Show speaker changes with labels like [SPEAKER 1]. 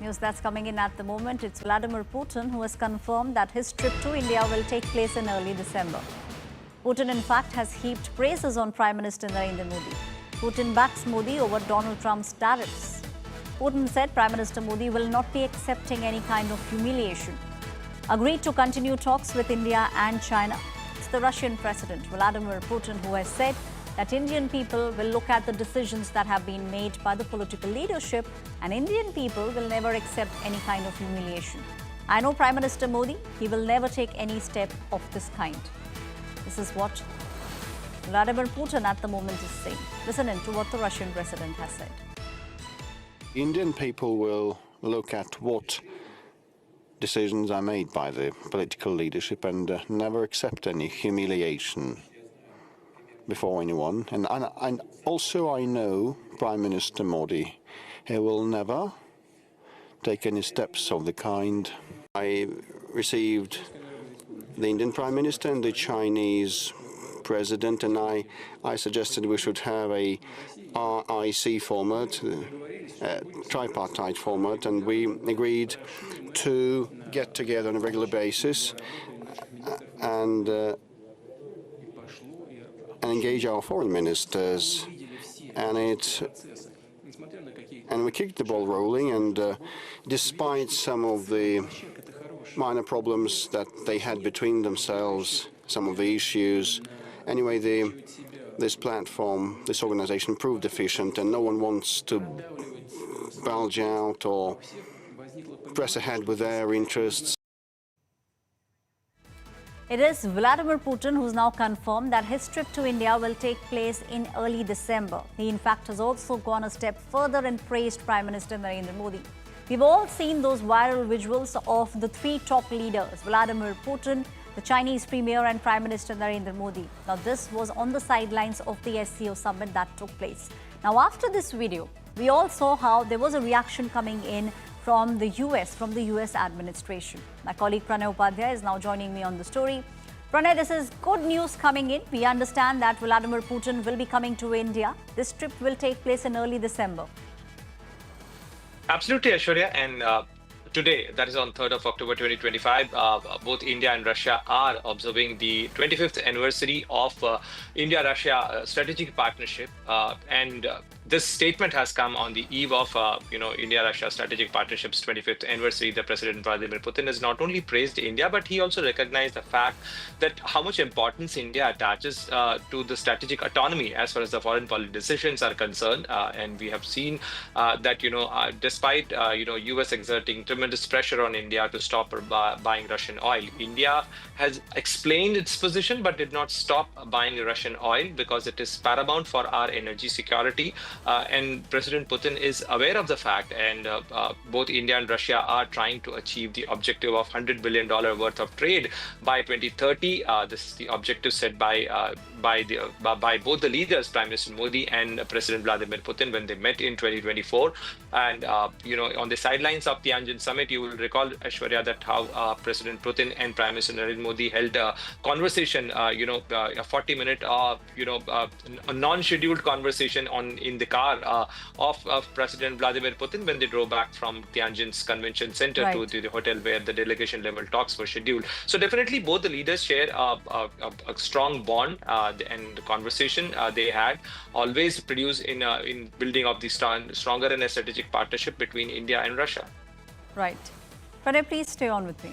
[SPEAKER 1] News that's coming in at the moment. It's Vladimir Putin who has confirmed that his trip to India will take place in early December. Putin, in fact, has heaped praises on Prime Minister Narendra Modi. Putin backs Modi over Donald Trump's tariffs. Putin said Prime Minister Modi will not be accepting any kind of humiliation. Agreed to continue talks with India and China. It's the Russian President Vladimir Putin who has said that Indian people will look at the decisions that have been made by the political leadership, and Indian people will never accept any kind of humiliation. I know Prime Minister Modi, he will never take any step of this kind. This is what Vladimir Putin at the moment is saying. Listen in to what the Russian president has said.
[SPEAKER 2] Indian people will look at what decisions are made by the political leadership and never accept any humiliation before anyone. And also I know Prime Minister Modi, he will never take any steps of the kind. I received the Indian Prime Minister and the Chinese President, and I suggested we should have a RIC format, tripartite format, and we agreed to get together on a regular basis and engage our foreign ministers, and we kicked the ball rolling. And despite some of the minor problems that they had between themselves, some of the issues, anyway, this platform, this organization proved efficient, and no one wants to bulge out or press ahead with their interests.
[SPEAKER 1] It is Vladimir Putin who's now confirmed that his trip to India will take place in early December. He, in fact, has also gone a step further and praised Prime Minister Narendra Modi. We've all seen those viral visuals of the three top leaders, Vladimir Putin, the Chinese Premier and Prime Minister Narendra Modi. Now, this was on the sidelines of the SCO summit that took place. Now, after this video, we all saw how there was a reaction coming in from the US administration. My colleague Pranay Upadhyay is now joining me on the story. Pranay, this is good news coming in. We understand that Vladimir Putin will be coming to India. This trip will take place in early December.
[SPEAKER 3] Absolutely, Aishwarya. And today, that is on 3rd of October 2025, both India and Russia are observing the 25th anniversary of India-Russia strategic partnership. This statement has come on the eve of, India-Russia strategic partnership's 25th anniversary. The President Vladimir Putin has not only praised India, but he also recognized the fact that how much importance India attaches to the strategic autonomy as far as the foreign policy decisions are concerned. And we have seen that, despite, US exerting tremendous pressure on India to stop buying Russian oil, India has explained its position, but did not stop buying Russian oil because it is paramount for our energy security. And President Putin is aware of the fact, and both India and Russia are trying to achieve the objective of $100 billion worth of trade by 2030. This is the objective set by both the leaders, Prime Minister Modi and President Vladimir Putin, when they met in 2024. And on the sidelines of Tianjin summit, you will recall, Aishwarya, that how President Putin and Prime Minister Narendra Modi held a conversation, a 40-minute, a non-scheduled conversation in the car of President Vladimir Putin when they drove back from Tianjin's convention center to the hotel where the delegation level talks were scheduled. So definitely both the leaders share a strong bond, and the conversation they had always produced in building of the stronger and a strategic partnership between India and Russia.
[SPEAKER 1] Right. Pranay, please stay on with me.